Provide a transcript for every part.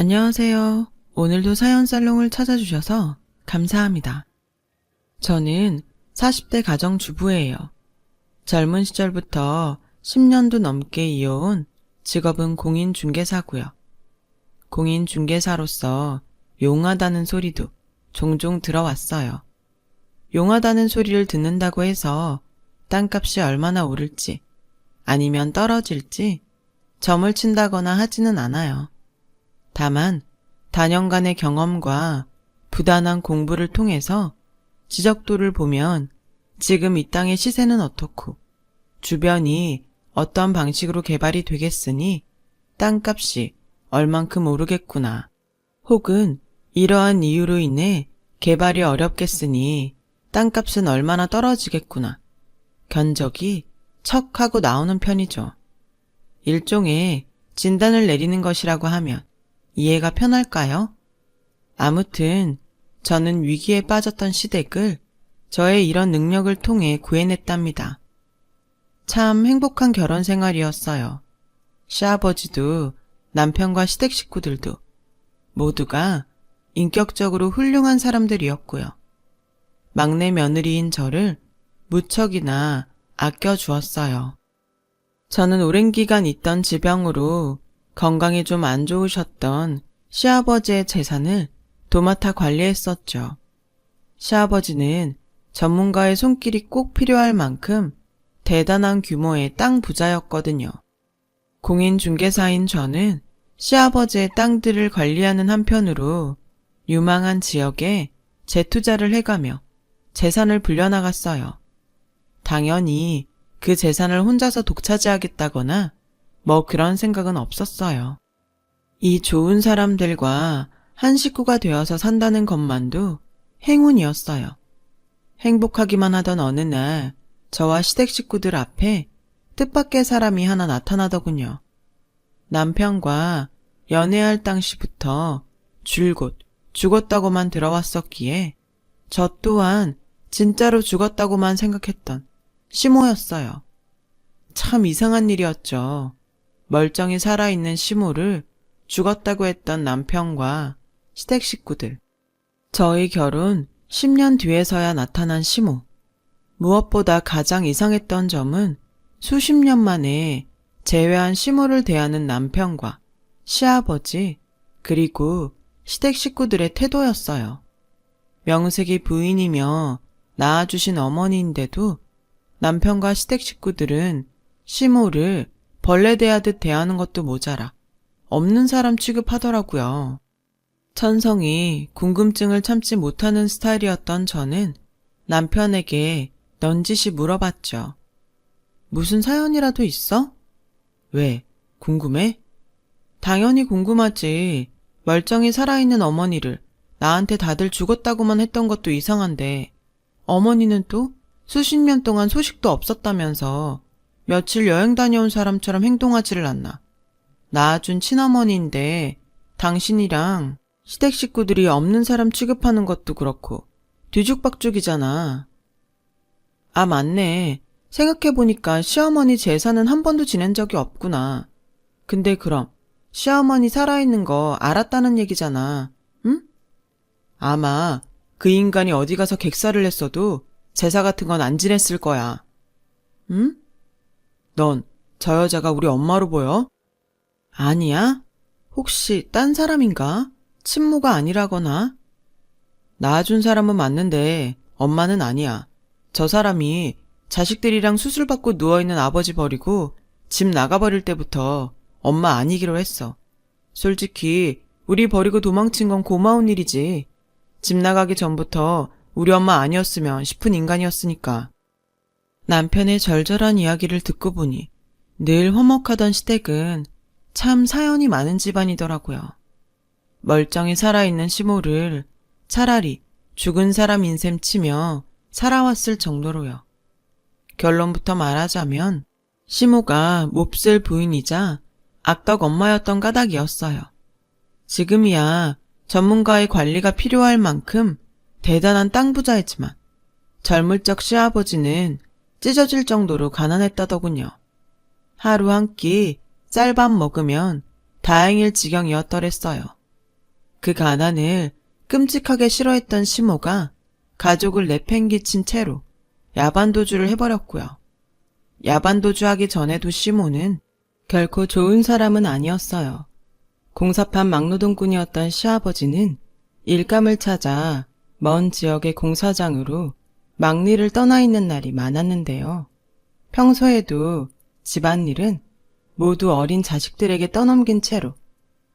안녕하세요. 오늘도 사연 살롱을 찾아주셔서 감사합니다. 저는 40대 가정주부예요. 젊은 시절부터 10년도 넘게 이어온 직업은 공인중개사고요. 공인중개사로서 용하다는 소리도 종종 들어왔어요. 용하다는 소리를 듣는다고 해서 땅값이 얼마나 오를지 아니면 떨어질지 점을 친다거나 하지는 않아요. 다만 다년간의 경험과 부단한 공부를 통해서 지적도를 보면 지금 이 땅의 시세는 어떻고 주변이 어떤 방식으로 개발이 되겠으니 땅값이 얼만큼 오르겠구나. 혹은 이러한 이유로 인해 개발이 어렵겠으니 땅값은 얼마나 떨어지겠구나. 견적이 척 하고 나오는 편이죠. 일종의 진단을 내리는 것이라고 하면 이해가 편할까요? 아무튼 저는 위기에 빠졌던 시댁을 저의 이런 능력을 통해 구해냈답니다. 참 행복한 결혼 생활이었어요. 시아버지도 남편과 시댁 식구들도 모두가 인격적으로 훌륭한 사람들이었고요. 막내 며느리인 저를 무척이나 아껴주었어요. 저는 오랜 기간 있던 지병으로 건강이 좀 안 좋으셨던 시아버지의 재산을 도맡아 관리했었죠. 시아버지는 전문가의 손길이 꼭 필요할 만큼 대단한 규모의 땅 부자였거든요. 공인중개사인 저는 시아버지의 땅들을 관리하는 한편으로 유망한 지역에 재투자를 해가며 재산을 불려나갔어요. 당연히 그 재산을 혼자서 독차지하겠다거나 뭐 그런 생각은 없었어요. 이 좋은 사람들과 한 식구가 되어서 산다는 것만도 행운이었어요. 행복하기만 하던 어느 날 저와 시댁 식구들 앞에 뜻밖의 사람이 하나 나타나더군요. 남편과 연애할 당시부터 줄곧 죽었다고만 들어왔었기에 저 또한 진짜로 죽었다고만 생각했던 시모였어요. 참 이상한 일이었죠. 멀쩡히 살아있는 시모를 죽었다고 했던 남편과 시댁 식구들. 저희 결혼 10년 뒤에서야 나타난 시모. 무엇보다 가장 이상했던 점은 수십 년 만에 재회한 시모를 대하는 남편과 시아버지 그리고 시댁 식구들의 태도였어요. 명색이 부인이며 낳아주신 어머니인데도 남편과 시댁 식구들은 시모를 벌레 대하듯 대하는 것도 모자라 없는 사람 취급하더라고요. 천성이 궁금증을 참지 못하는 스타일이었던 저는 남편에게 넌지시 물어봤죠. 무슨 사연이라도 있어? 왜? 궁금해? 당연히 궁금하지. 멀쩡히 살아있는 어머니를 나한테 다들 죽었다고만 했던 것도 이상한데 어머니는 또 수십 년 동안 소식도 없었다면서 며칠 여행 다녀온 사람처럼 행동하지를 않나. 낳아준 친어머니인데 당신이랑 시댁 식구들이 없는 사람 취급하는 것도 그렇고 뒤죽박죽이잖아. 아, 맞네. 생각해보니까 시어머니 제사는 한 번도 지낸 적이 없구나. 근데 그럼 시어머니 살아있는 거 알았다는 얘기잖아. 응? 아마 그 인간이 어디 가서 객사를 했어도 제사 같은 건 안 지냈을 거야. 응? 넌 저 여자가 우리 엄마로 보여? 아니야? 혹시 딴 사람인가? 친모가 아니라거나? 낳아준 사람은 맞는데 엄마는 아니야. 저 사람이 자식들이랑 수술받고 누워있는 아버지 버리고 집 나가버릴 때부터 엄마 아니기로 했어. 솔직히 우리 버리고 도망친 건 고마운 일이지. 집 나가기 전부터 우리 엄마 아니었으면 싶은 인간이었으니까. 남편의 절절한 이야기를 듣고 보니 늘 화목하던 시댁은 참 사연이 많은 집안이더라고요. 멀쩡히 살아있는 시모를 차라리 죽은 사람인 셈 치며 살아왔을 정도로요. 결론부터 말하자면 시모가 몹쓸 부인이자 악덕 엄마였던 까닭이었어요. 지금이야 전문가의 관리가 필요할 만큼 대단한 땅 부자이지만 젊을 적 시아버지는 찢어질 정도로 가난했다더군요. 하루 한 끼 쌀밥 먹으면 다행일 지경이었더랬어요. 그 가난을 끔찍하게 싫어했던 시모가 가족을 내팽개친 채로 야반도주를 해버렸고요. 야반도주하기 전에도 시모는 결코 좋은 사람은 아니었어요. 공사판 막노동꾼이었던 시아버지는 일감을 찾아 먼 지역의 공사장으로 막리를 떠나 있는 날이 많았는데요. 평소에도 집안일은 모두 어린 자식들에게 떠넘긴 채로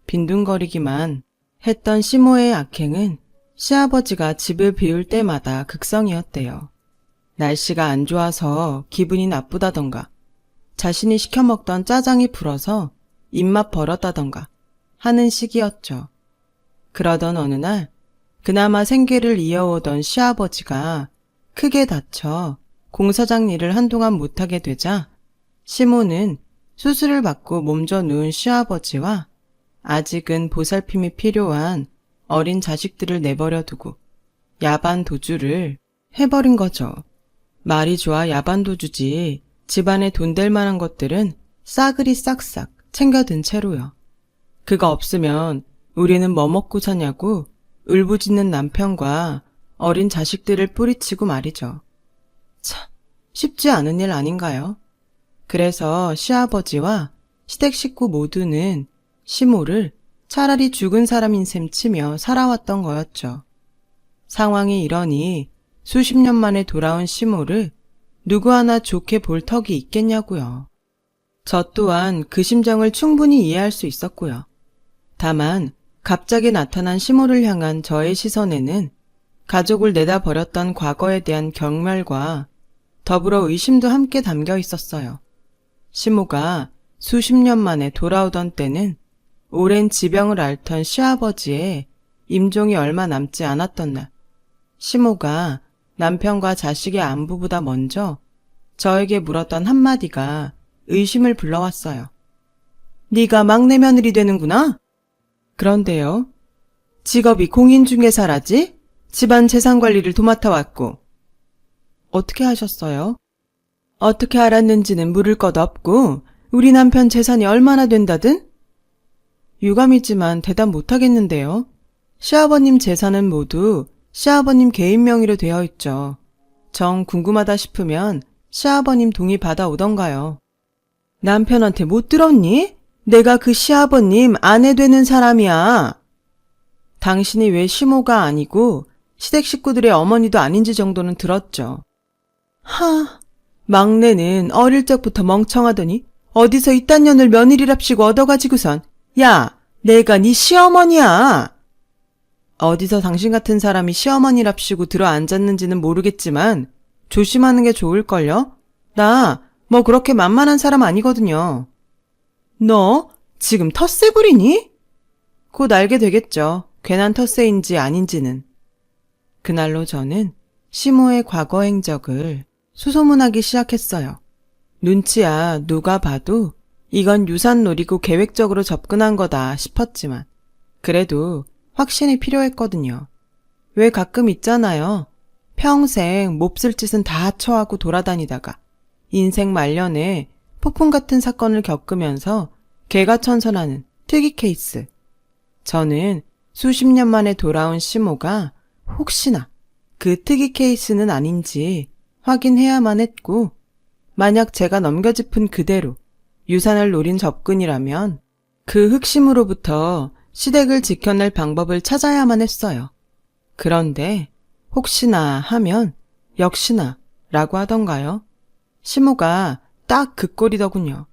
빈둥거리기만 했던 시모의 악행은 시아버지가 집을 비울 때마다 극성이었대요. 날씨가 안 좋아서 기분이 나쁘다던가, 자신이 시켜먹던 짜장이 불어서 입맛 버렸다던가 하는 시기였죠. 그러던 어느 날 그나마 생계를 이어오던 시아버지가 크게 다쳐 공사장 일을 한동안 못하게 되자 시모는 수술을 받고 몸져 누운 시아버지와 아직은 보살핌이 필요한 어린 자식들을 내버려 두고 야반 도주를 해버린 거죠. 말이 좋아 야반 도주지 집안에 돈 될 만한 것들은 싸그리 싹싹 챙겨든 채로요. 그거 없으면 우리는 뭐 먹고 사냐고 울부짖는 남편과 어린 자식들을 뿌리치고 말이죠. 참, 쉽지 않은 일 아닌가요? 그래서 시아버지와 시댁 식구 모두는 시모를 차라리 죽은 사람인 셈 치며 살아왔던 거였죠. 상황이 이러니 수십 년 만에 돌아온 시모를 누구 하나 좋게 볼 턱이 있겠냐고요. 저 또한 그 심정을 충분히 이해할 수 있었고요. 다만 갑자기 나타난 시모를 향한 저의 시선에는 가족을 내다버렸던 과거에 대한 경멸과 더불어 의심도 함께 담겨 있었어요. 시모가 수십 년 만에 돌아오던 때는 오랜 지병을 앓던 시아버지의 임종이 얼마 남지 않았던 날, 시모가 남편과 자식의 안부보다 먼저 저에게 물었던 한마디가 의심을 불러왔어요. 네가 막내 며느리 되는구나? 그런데요. 직업이 공인중개사라지? 집안 재산 관리를 도맡아 왔고. 어떻게 하셨어요? 어떻게 알았는지는 물을 것 없고 우리 남편 재산이 얼마나 된다든? 유감이지만 대답 못하겠는데요. 시아버님 재산은 모두 시아버님 개인 명의로 되어 있죠. 정 궁금하다 싶으면 시아버님 동의 받아오던가요. 남편한테 못 들었니? 내가 그 시아버님 아내 되는 사람이야. 당신이 왜 시모가 아니고 시댁 식구들의 어머니도 아닌지 정도는 들었죠. 하, 막내는 어릴 적부터 멍청하더니 어디서 이딴 년을 며느리랍시고 얻어가지고선 야, 내가 네 시어머니야. 어디서 당신 같은 사람이 시어머니랍시고 들어앉았는지는 모르겠지만 조심하는 게 좋을걸요? 나 뭐 그렇게 만만한 사람 아니거든요. 너 지금 텃세 부리니? 곧 알게 되겠죠. 괜한 텃세인지 아닌지는. 그날로 저는 시모의 과거 행적을 수소문하기 시작했어요. 눈치야 누가 봐도 이건 유산 노리고 계획적으로 접근한 거다 싶었지만 그래도 확신이 필요했거든요. 왜 가끔 있잖아요. 평생 몹쓸 짓은 다 처하고 돌아다니다가 인생 말년에 폭풍 같은 사건을 겪으면서 개가천선하는 특이 케이스. 저는 수십 년 만에 돌아온 시모가 혹시나 그 특이 케이스는 아닌지 확인해야만 했고 만약 제가 넘겨짚은 그대로 유산을 노린 접근이라면 그 흑심으로부터 시댁을 지켜낼 방법을 찾아야만 했어요. 그런데 혹시나 하면 역시나 라고 하던가요? 시모가 딱 그 꼴이더군요.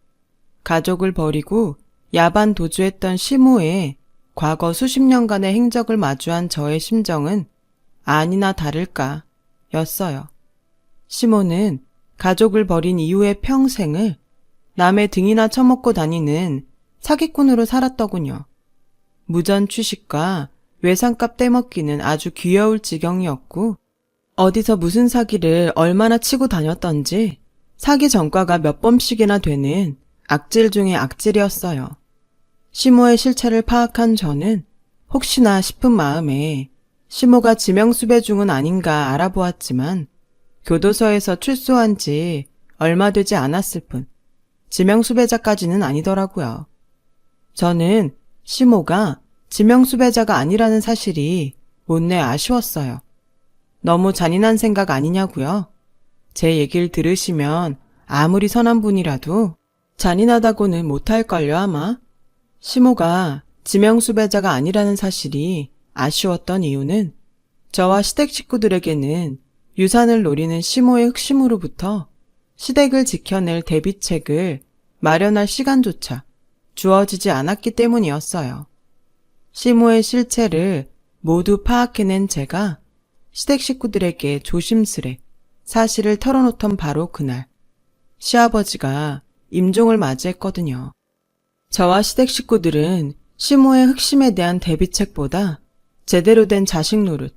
가족을 버리고 야반 도주했던 시모의 과거 수십 년간의 행적을 마주한 저의 심정은 아니나 다를까 였어요. 시모는 가족을 버린 이후의 평생을 남의 등이나 처먹고 다니는 사기꾼으로 살았더군요. 무전 취식과 외상값 떼먹기는 아주 귀여울 지경이었고 어디서 무슨 사기를 얼마나 치고 다녔던지 사기 전과가 몇 범씩이나 되는 악질 중의 악질이었어요. 시모의 실체를 파악한 저는 혹시나 싶은 마음에 시모가 지명수배 중은 아닌가 알아보았지만 교도소에서 출소한 지 얼마 되지 않았을 뿐 지명수배자까지는 아니더라고요. 저는 시모가 지명수배자가 아니라는 사실이 못내 아쉬웠어요. 너무 잔인한 생각 아니냐고요? 제 얘기를 들으시면 아무리 선한 분이라도 잔인하다고는 못할걸요 아마. 시모가 지명수배자가 아니라는 사실이 아쉬웠던 이유는 저와 시댁 식구들에게는 유산을 노리는 시모의 흑심으로부터 시댁을 지켜낼 대비책을 마련할 시간조차 주어지지 않았기 때문이었어요. 시모의 실체를 모두 파악해낸 제가 시댁 식구들에게 조심스레 사실을 털어놓던 바로 그날, 시아버지가 임종을 맞이했거든요. 저와 시댁 식구들은 시모의 흑심에 대한 대비책보다 제대로 된 자식 노릇,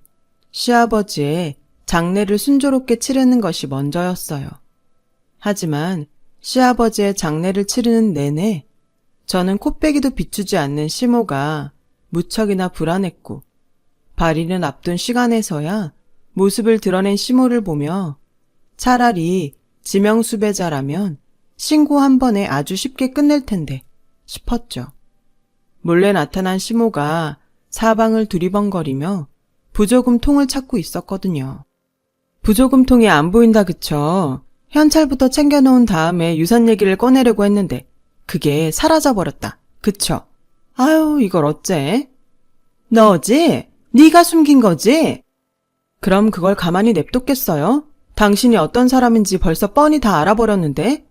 시아버지의 장례를 순조롭게 치르는 것이 먼저였어요. 하지만 시아버지의 장례를 치르는 내내 저는 코빼기도 비추지 않는 시모가 무척이나 불안했고, 발인을 앞둔 시간에서야 모습을 드러낸 시모를 보며 차라리 지명수배자라면 신고 한 번에 아주 쉽게 끝낼 텐데 싶었죠. 몰래 나타난 시모가 사방을 두리번거리며 부조금 통을 찾고 있었거든요. 부조금 통이 안 보인다 그쵸? 현찰부터 챙겨놓은 다음에 유산 얘기를 꺼내려고 했는데 그게 사라져버렸다. 그쵸? 아유, 이걸 어째? 너지? 네가 숨긴 거지? 그럼 그걸 가만히 냅뒀겠어요? 당신이 어떤 사람인지 벌써 뻔히 다 알아버렸는데?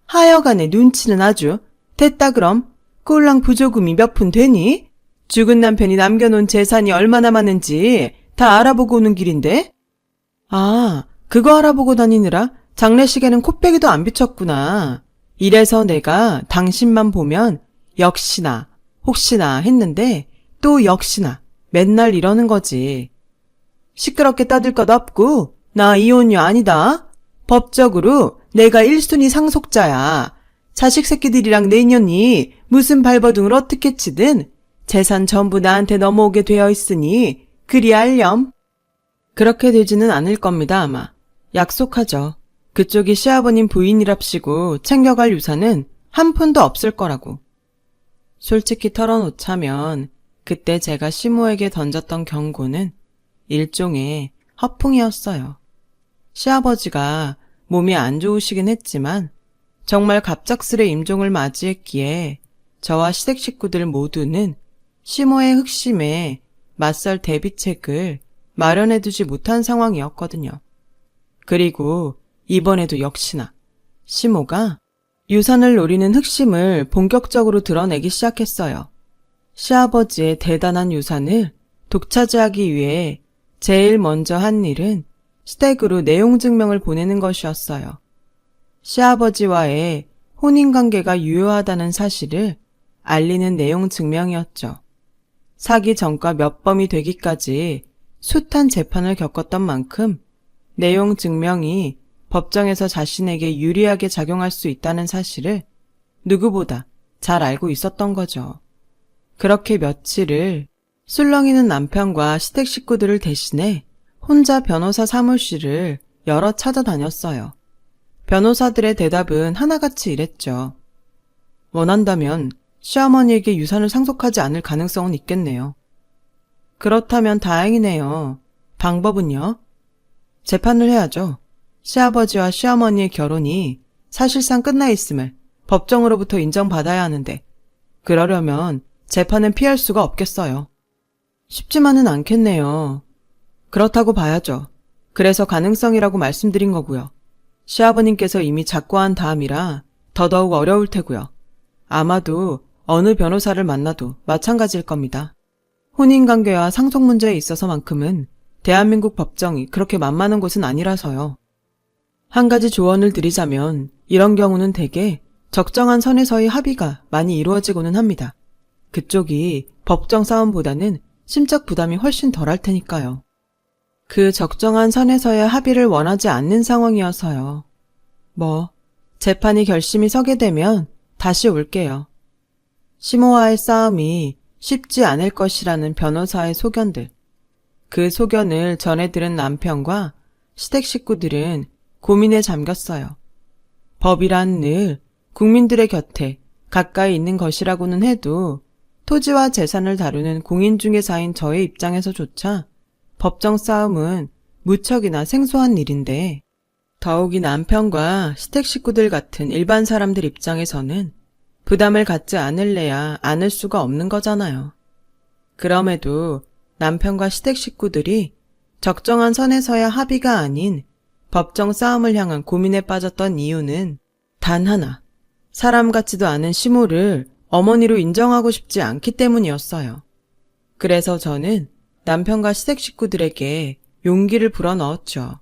하여간에 눈치는 아주. 됐다 그럼. 꼴랑 부조금이 몇 푼 되니? 죽은 남편이 남겨놓은 재산이 얼마나 많은지 다 알아보고 오는 길인데? 아, 그거 알아보고 다니느라 장례식에는 코빼기도 안 비쳤구나. 이래서 내가 당신만 보면 역시나 혹시나 했는데 또 역시나 맨날 이러는 거지. 시끄럽게 떠들 것 없고 나 이혼녀 아니다. 법적으로 내가 1순위 상속자야. 자식 새끼들이랑 내 인연이 무슨 발버둥을 어떻게 치든 재산 전부 나한테 넘어오게 되어 있으니 그리 알렴. 그렇게 되지는 않을 겁니다 아마. 약속하죠. 그쪽이 시아버님 부인이랍시고 챙겨갈 유산은 한 푼도 없을 거라고. 솔직히 털어놓자면 그때 제가 시모에게 던졌던 경고는 일종의 허풍이었어요. 시아버지가 몸이 안 좋으시긴 했지만 정말 갑작스레 임종을 맞이했기에 저와 시댁 식구들 모두는 시모의 흑심에 맞설 대비책을 마련해두지 못한 상황이었거든요. 그리고 이번에도 역시나 시모가 유산을 노리는 흑심을 본격적으로 드러내기 시작했어요. 시아버지의 대단한 유산을 독차지하기 위해 제일 먼저 한 일은 시댁으로 내용 증명을 보내는 것이었어요. 시아버지와의 혼인관계가 유효하다는 사실을 알리는 내용 증명이었죠. 사기 전과 몇 범이 되기까지 숱한 재판을 겪었던 만큼 내용 증명이 법정에서 자신에게 유리하게 작용할 수 있다는 사실을 누구보다 잘 알고 있었던 거죠. 그렇게 며칠을 술렁이는 남편과 시댁 식구들을 대신해 혼자 변호사 사무실을 여러 찾아다녔어요. 변호사들의 대답은 하나같이 이랬죠. 원한다면 시어머니에게 유산을 상속하지 않을 가능성은 있겠네요. 그렇다면 다행이네요. 방법은요? 재판을 해야죠. 시아버지와 시어머니의 결혼이 사실상 끝나 있음을 법정으로부터 인정받아야 하는데 그러려면 재판은 피할 수가 없겠어요. 쉽지만은 않겠네요. 그렇다고 봐야죠. 그래서 가능성이라고 말씀드린 거고요. 시아버님께서 이미 작고한 다음이라 더더욱 어려울 테고요. 아마도 어느 변호사를 만나도 마찬가지일 겁니다. 혼인관계와 상속 문제에 있어서만큼은 대한민국 법정이 그렇게 만만한 곳은 아니라서요. 한 가지 조언을 드리자면 이런 경우는 대개 적정한 선에서의 합의가 많이 이루어지고는 합니다. 그쪽이 법정 싸움보다는 심적 부담이 훨씬 덜할 테니까요. 그 적정한 선에서의 합의를 원하지 않는 상황이어서요. 재판이 결심이 서게 되면 다시 올게요. 시모와의 싸움이 쉽지 않을 것이라는 변호사의 소견들. 그 소견을 전해 들은 남편과 시댁 식구들은 고민에 잠겼어요. 법이란 늘 국민들의 곁에 가까이 있는 것이라고는 해도 토지와 재산을 다루는 공인중개사인 저의 입장에서조차 법정 싸움은 무척이나 생소한 일인데, 더욱이 남편과 시댁 식구들 같은 일반 사람들 입장에서는 부담을 갖지 않을래야 않을 수가 없는 거잖아요. 그럼에도 남편과 시댁 식구들이 적정한 선에서야 합의가 아닌 법정 싸움을 향한 고민에 빠졌던 이유는 단 하나, 사람 같지도 않은 시모를 어머니로 인정하고 싶지 않기 때문이었어요. 그래서 저는 남편과 시댁 식구들에게 용기를 불어넣었죠.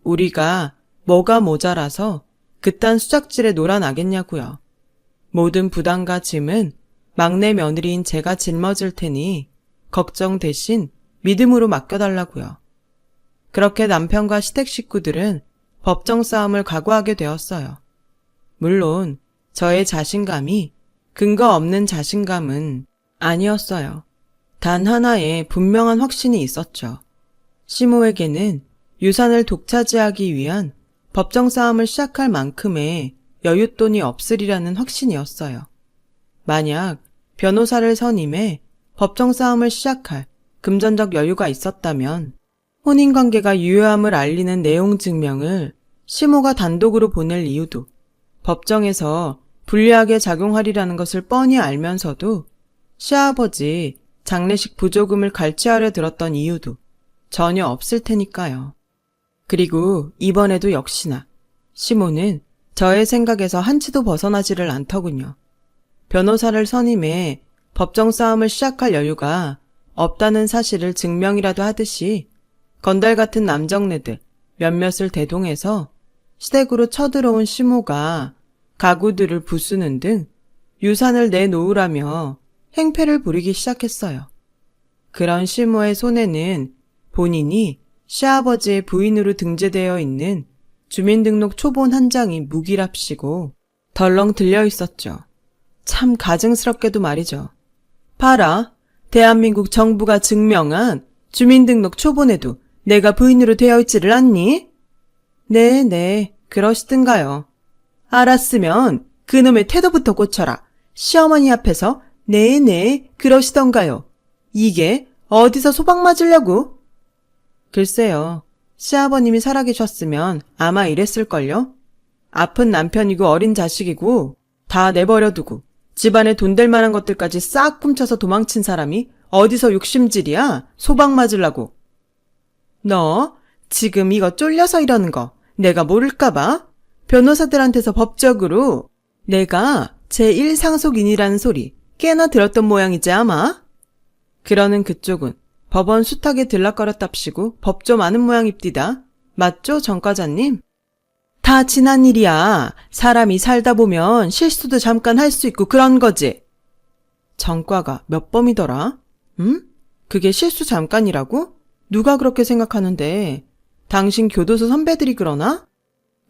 우리가 뭐가 모자라서 그딴 수작질에 놀아나겠냐고요. 모든 부담과 짐은 막내 며느리인 제가 짊어질 테니 걱정 대신 믿음으로 맡겨달라고요. 그렇게 남편과 시댁 식구들은 법정 싸움을 각오하게 되었어요. 물론 저의 자신감이 근거 없는 자신감은 아니었어요. 단 하나의 분명한 확신이 있었죠. 시모에게는 유산을 독차지하기 위한 법정 싸움을 시작할 만큼의 여윳돈이 없으리라는 확신이었어요. 만약 변호사를 선임해 법정 싸움을 시작할 금전적 여유가 있었다면 혼인관계가 유효함을 알리는 내용 증명을 시모가 단독으로 보낼 이유도, 법정에서 불리하게 작용하리라는 것을 뻔히 알면서도 시아버지 장례식 부조금을 갈취하려 들었던 이유도 전혀 없을 테니까요. 그리고 이번에도 역시나 시모는 저의 생각에서 한치도 벗어나지를 않더군요. 변호사를 선임해 법정 싸움을 시작할 여유가 없다는 사실을 증명이라도 하듯이 건달 같은 남정네들 몇몇을 대동해서 시댁으로 쳐들어온 시모가 가구들을 부수는 등 유산을 내놓으라며 행패를 부리기 시작했어요. 그런 시모의 손에는 본인이 시아버지의 부인으로 등재되어 있는 주민등록 초본 한 장이 무기랍시고 덜렁 들려 있었죠. 참 가증스럽게도 말이죠. 봐라, 대한민국 정부가 증명한 주민등록 초본에도 내가 부인으로 되어 있지를 않니? 네, 그러시든가요. 알았으면 그놈의 태도부터 고쳐라. 시어머니 앞에서 네, 그러시던가요. 이게 어디서 소방 맞으려고? 글쎄요, 시아버님이 살아계셨으면 아마 이랬을걸요? 아픈 남편이고 어린 자식이고 다 내버려두고 집안에 돈 될 만한 것들까지 싹 훔쳐서 도망친 사람이 어디서 욕심질이야? 소방 맞으려고. 너 지금 이거 쫄려서 이러는 거 내가 모를까봐? 변호사들한테서 법적으로 내가 제1상속인이라는 소리 꽤나 들었던 모양이지 아마? 그러는 그쪽은 법원 수탁에 들락거렸답시고 법 좀 아는 모양입디다. 맞죠, 정과자님? 다 지난 일이야. 사람이 살다 보면 실수도 잠깐 할 수 있고 그런 거지. 정과가 몇 범이더라? 그게 실수 잠깐이라고? 누가 그렇게 생각하는데? 당신 교도소 선배들이 그러나?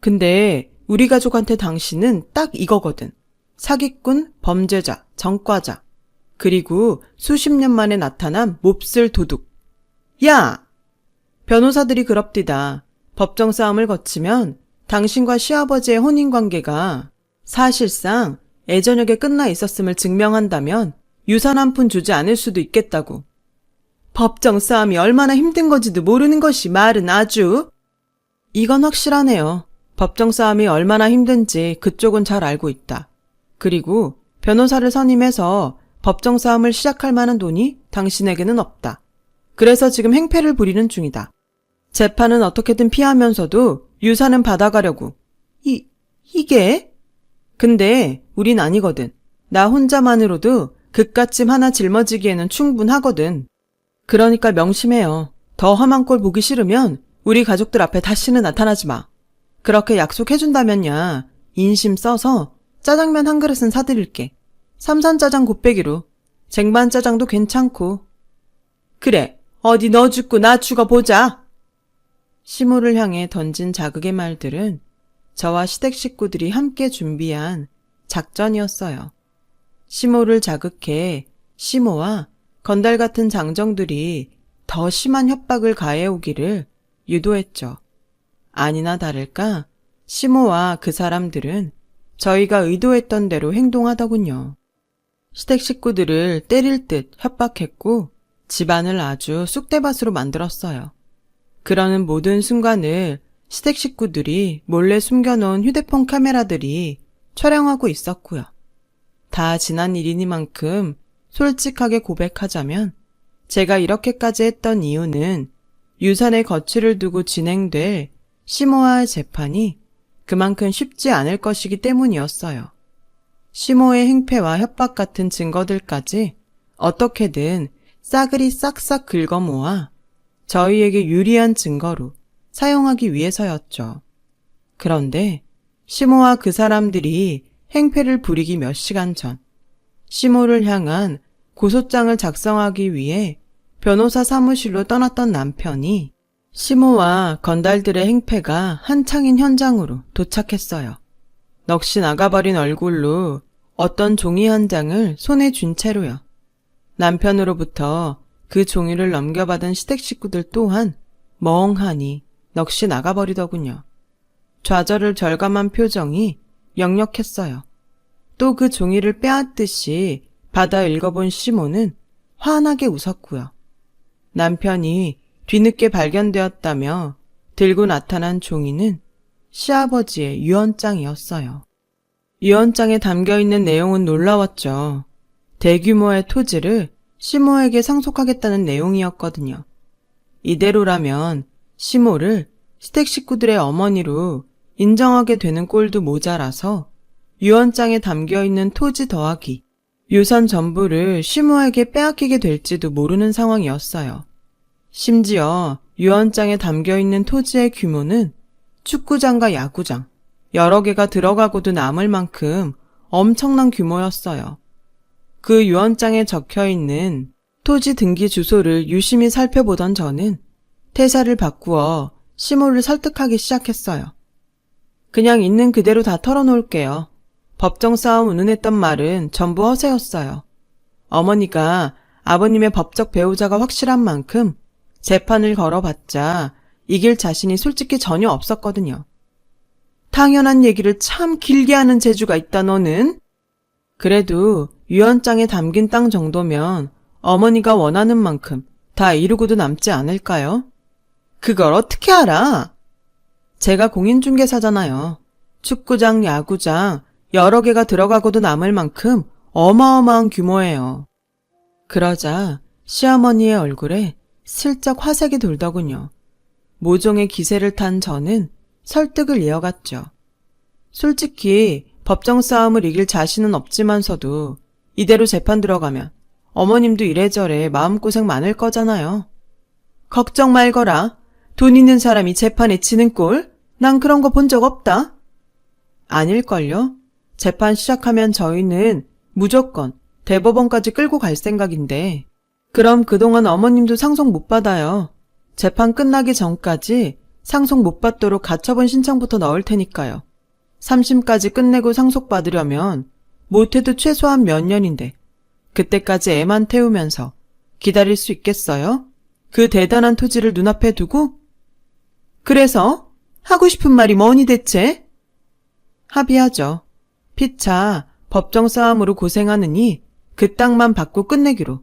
근데 우리 가족한테 당신은 딱 이거거든. 사기꾼, 범죄자, 정과자. 그리고 수십 년 만에 나타난 몹쓸 도둑. 야! 변호사들이 그럽디다. 법정 싸움을 거치면 당신과 시아버지의 혼인관계가 사실상 예전역에 끝나 있었음을 증명한다면 유산 한 푼 주지 않을 수도 있겠다고. 법정 싸움이 얼마나 힘든 건지도 모르는 것이 말은 아주. 이건 확실하네요. 법정 싸움이 얼마나 힘든지 그쪽은 잘 알고 있다. 그리고 변호사를 선임해서 법정 싸움을 시작할 만한 돈이 당신에게는 없다. 그래서 지금 행패를 부리는 중이다. 재판은 어떻게든 피하면서도 유산은 받아가려고. 이게? 근데 우린 아니거든. 나 혼자만으로도 그깟짐 하나 짊어지기에는 충분하거든. 그러니까 명심해요. 더 험한 꼴 보기 싫으면 우리 가족들 앞에 다시는 나타나지 마. 그렇게 약속해준다면야 인심 써서 짜장면 한 그릇은 사드릴게. 삼선짜장 곱빼기로. 쟁반짜장도 괜찮고. 그래, 어디 너 죽고 나 죽어보자. 시모를 향해 던진 자극의 말들은 저와 시댁 식구들이 함께 준비한 작전이었어요. 시모를 자극해 시모와 건달 같은 장정들이 더 심한 협박을 가해오기를 유도했죠. 아니나 다를까 시모와 그 사람들은 저희가 의도했던 대로 행동하더군요. 시댁 식구들을 때릴 듯 협박했고 집안을 아주 쑥대밭으로 만들었어요. 그러는 모든 순간을 시댁 식구들이 몰래 숨겨놓은 휴대폰 카메라들이 촬영하고 있었고요. 다 지난 일이니만큼 솔직하게 고백하자면 제가 이렇게까지 했던 이유는 유산의 거취를 두고 진행될 시모와의 재판이 그만큼 쉽지 않을 것이기 때문이었어요. 시모의 행패와 협박 같은 증거들까지 어떻게든 싸그리 싹싹 긁어모아 저희에게 유리한 증거로 사용하기 위해서였죠. 그런데 시모와 그 사람들이 행패를 부리기 몇 시간 전 시모를 향한 고소장을 작성하기 위해 변호사 사무실로 떠났던 남편이 시모와 건달들의 행패가 한창인 현장으로 도착했어요. 넋이 나가버린 얼굴로 어떤 종이 한 장을 손에 쥔 채로요. 남편으로부터 그 종이를 넘겨받은 시댁 식구들 또한 멍하니 넋이 나가버리더군요. 좌절을 절감한 표정이 역력했어요. 또 그 종이를 빼앗듯이 받아 읽어본 시모는 환하게 웃었고요. 남편이 뒤늦게 발견되었다며 들고 나타난 종이는 시아버지의 유언장이었어요. 유언장에 담겨있는 내용은 놀라웠죠. 대규모의 토지를 시모에게 상속하겠다는 내용이었거든요. 이대로라면 시모를 시댁 식구들의 어머니로 인정하게 되는 꼴도 모자라서 유언장에 담겨있는 토지 더하기 유산 전부를 시모에게 빼앗기게 될지도 모르는 상황이었어요. 심지어 유언장에 담겨있는 토지의 규모는 축구장과 야구장, 여러 개가 들어가고도 남을 만큼 엄청난 규모였어요. 그 유언장에 적혀있는 토지 등기 주소를 유심히 살펴보던 저는 태사를 바꾸어 시모를 설득하기 시작했어요. 그냥 있는 그대로 다 털어놓을게요. 법정 싸움 운운했던 말은 전부 허세였어요. 어머니가 아버님의 법적 배우자가 확실한 만큼 재판을 걸어봤자 이길 자신이 솔직히 전혀 없었거든요. 당연한 얘기를 참 길게 하는 재주가 있다 너는? 그래도 유언장에 담긴 땅 정도면 어머니가 원하는 만큼 다 이루고도 남지 않을까요? 그걸 어떻게 알아? 제가 공인중개사잖아요. 축구장, 야구장 여러 개가 들어가고도 남을 만큼 어마어마한 규모예요. 그러자 시어머니의 얼굴에 슬쩍 화색이 돌더군요. 모종의 기세를 탄 저는 설득을 이어갔죠. 솔직히 법정 싸움을 이길 자신은 없지만서도 이대로 재판 들어가면 어머님도 이래저래 마음고생 많을 거잖아요. 걱정 말거라. 돈 있는 사람이 재판에 지는 꼴? 난 그런 거 본 적 없다. 아닐걸요? 재판 시작하면 저희는 무조건 대법원까지 끌고 갈 생각인데 그럼 그동안 어머님도 상속 못 받아요. 재판 끝나기 전까지 상속 못 받도록 가처분 신청부터 넣을 테니까요. 3심까지 끝내고 상속받으려면 못해도 최소한 몇 년인데 그때까지 애만 태우면서 기다릴 수 있겠어요? 그 대단한 토지를 눈앞에 두고? 그래서 하고 싶은 말이 뭐니 대체? 합의하죠. 피차 법정 싸움으로 고생하느니 그 땅만 받고 끝내기로.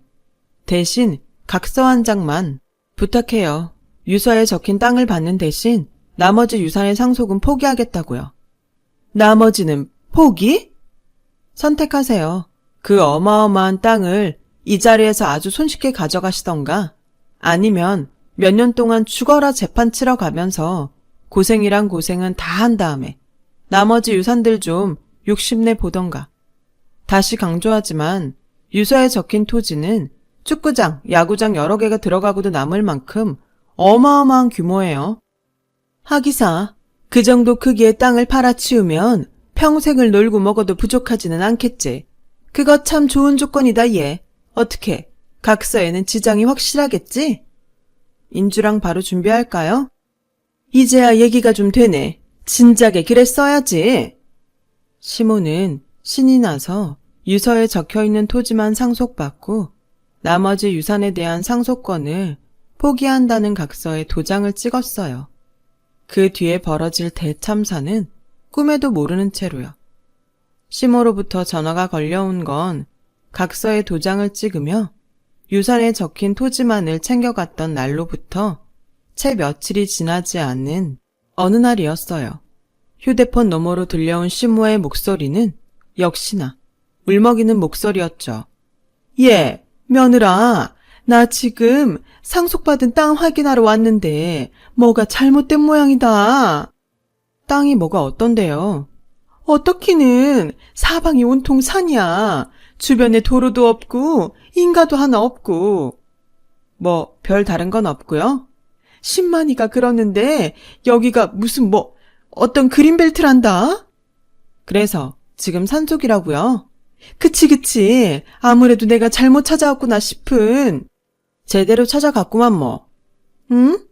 대신 각서 한 장만 부탁해요. 유서에 적힌 땅을 받는 대신 나머지 유산의 상속은 포기하겠다고요. 나머지는 포기? 선택하세요. 그 어마어마한 땅을 이 자리에서 아주 손쉽게 가져가시던가 아니면 몇 년 동안 죽어라 재판 치러 가면서 고생이란 고생은 다 한 다음에 나머지 유산들 좀 욕심내 보던가. 다시 강조하지만 유서에 적힌 토지는 축구장, 야구장 여러 개가 들어가고도 남을 만큼 어마어마한 규모예요. 하기사, 그 정도 크기의 땅을 팔아치우면 평생을 놀고 먹어도 부족하지는 않겠지. 그거 참 좋은 조건이다 얘. 어떻게, 각서에는 지장이 확실하겠지? 인주랑 바로 준비할까요? 이제야 얘기가 좀 되네. 진작에 그래 써야지. 시모는 신이 나서 유서에 적혀있는 토지만 상속받고 나머지 유산에 대한 상속권을 포기한다는 각서에 도장을 찍었어요. 그 뒤에 벌어질 대참사는 꿈에도 모르는 채로요. 시모로부터 전화가 걸려온 건 각서에 도장을 찍으며 유산에 적힌 토지만을 챙겨갔던 날로부터 채 며칠이 지나지 않은 어느 날이었어요. 휴대폰 너머로 들려온 시모의 목소리는 역시나 울먹이는 목소리였죠. 예, 며느라, 나 지금 상속받은 땅 확인하러 왔는데 뭐가 잘못된 모양이다. 땅이 뭐가 어떤데요? 어떻기는 사방이 온통 산이야. 주변에 도로도 없고 인가도 하나 없고. 뭐 별 다른 건 없고요? 신만이가 그러는데 여기가 무슨 어떤 그린벨트란다? 그래서 지금 산속이라고요? 그치. 아무래도 내가 잘못 찾아왔구나 싶은. 제대로 찾아갔구만 뭐. 응?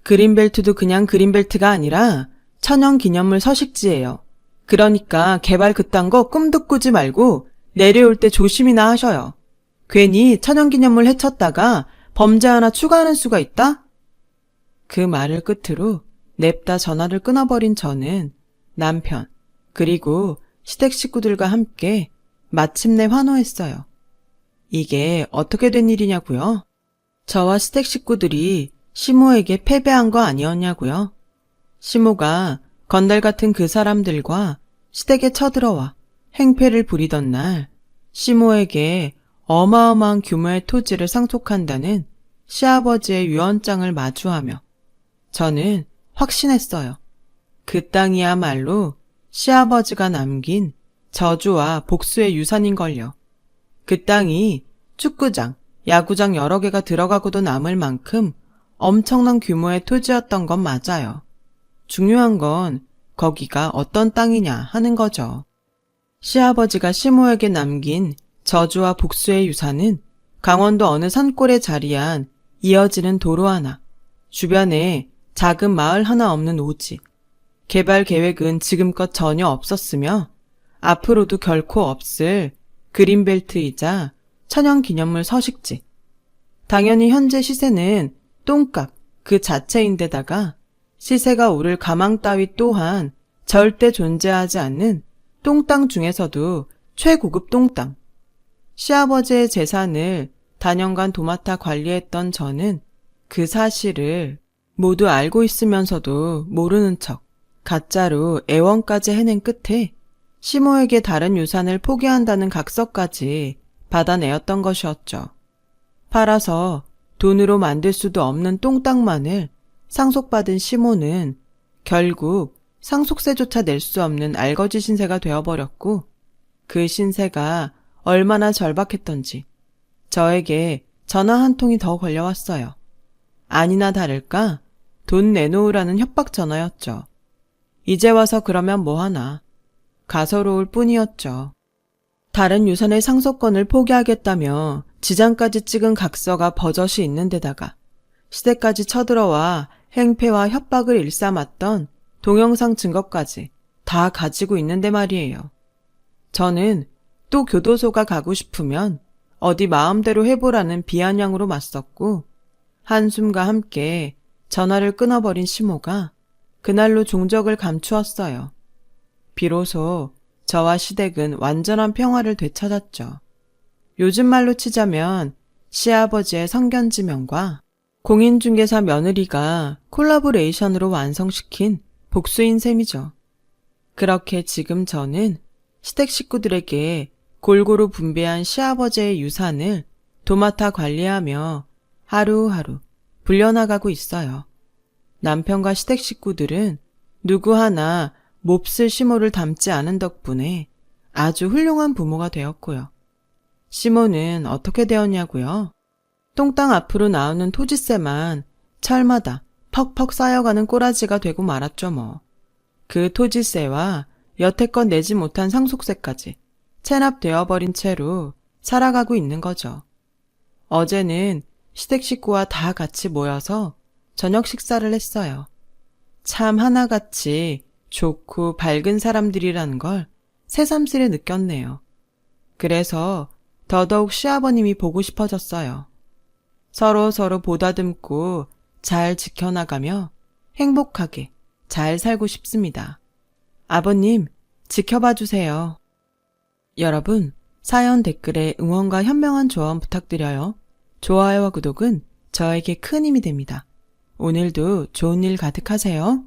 그린벨트도 그냥 그린벨트가 아니라 천연기념물 서식지예요. 그러니까 개발 그딴 거 꿈도 꾸지 말고 내려올 때 조심이나 하셔요. 괜히 천연기념물 해쳤다가 범죄 하나 추가하는 수가 있다? 그 말을 끝으로 냅다 전화를 끊어버린 저는 남편 그리고 시댁 식구들과 함께 마침내 환호했어요. 이게 어떻게 된 일이냐고요? 저와 시댁 식구들이 시모에게 패배한 거 아니었냐고요? 시모가 건달 같은 그 사람들과 시댁에 쳐들어와 행패를 부리던 날 시모에게 어마어마한 규모의 토지를 상속한다는 시아버지의 유언장을 마주하며 저는 확신했어요. 그 땅이야말로 시아버지가 남긴 저주와 복수의 유산인걸요. 그 땅이 축구장, 야구장 여러 개가 들어가고도 남을 만큼 엄청난 규모의 토지였던 건 맞아요. 중요한 건 거기가 어떤 땅이냐 하는 거죠. 시아버지가 시모에게 남긴 저주와 복수의 유산은 강원도 어느 산골에 자리한 이어지는 도로 하나, 주변에 작은 마을 하나 없는 오지. 개발 계획은 지금껏 전혀 없었으며 앞으로도 결코 없을 그린벨트이자 천연기념물 서식지. 당연히 현재 시세는 똥값 그 자체인데다가 시세가 오를 가망 따위 또한 절대 존재하지 않는 똥땅 중에서도 최고급 똥땅. 시아버지의 재산을 다년간 도맡아 관리했던 저는 그 사실을 모두 알고 있으면서도 모르는 척 가짜로 애원까지 해낸 끝에 시모에게 다른 유산을 포기한다는 각서까지 받아내었던 것이었죠. 팔아서 돈으로 만들 수도 없는 똥땅만을 상속받은 시모는 결국 상속세조차 낼 수 없는 알거지 신세가 되어버렸고 그 신세가 얼마나 절박했던지 저에게 전화 한 통이 더 걸려왔어요. 아니나 다를까 돈 내놓으라는 협박 전화였죠. 이제 와서 그러면 뭐하나. 가소로울 뿐이었죠. 다른 유산의 상속권을 포기하겠다며 지장까지 찍은 각서가 버젓이 있는 데다가 시댁까지 쳐들어와 행패와 협박을 일삼았던 동영상 증거까지 다 가지고 있는데 말이에요. 저는 또 교도소가 가고 싶으면 어디 마음대로 해보라는 비아냥으로 맞섰고 한숨과 함께 전화를 끊어버린 시모가 그날로 종적을 감추었어요. 비로소 저와 시댁은 완전한 평화를 되찾았죠. 요즘 말로 치자면 시아버지의 성견지명과 공인중개사 며느리가 콜라보레이션으로 완성시킨 복수인 셈이죠. 그렇게 지금 저는 시댁 식구들에게 골고루 분배한 시아버지의 유산을 도맡아 관리하며 하루하루 불려나가고 있어요. 남편과 시댁 식구들은 누구 하나 몹쓸 시모를 닮지 않은 덕분에 아주 훌륭한 부모가 되었고요. 시모는 어떻게 되었냐고요? 똥땅 앞으로 나오는 토지세만 철마다 퍽퍽 쌓여가는 꼬라지가 되고 말았죠 뭐. 그 토지세와 여태껏 내지 못한 상속세까지 체납되어버린 채로 살아가고 있는 거죠. 어제는 시댁 식구와 다 같이 모여서 저녁 식사를 했어요. 참 하나같이 좋고 밝은 사람들이라는 걸 새삼스레 느꼈네요. 그래서 더더욱 시아버님이 보고 싶어졌어요. 서로 보다듬고 잘 지켜나가며 행복하게 잘 살고 싶습니다. 아버님, 지켜봐 주세요. 여러분, 사연 댓글에 응원과 현명한 조언 부탁드려요. 좋아요와 구독은 저에게 큰 힘이 됩니다. 오늘도 좋은 일 가득하세요.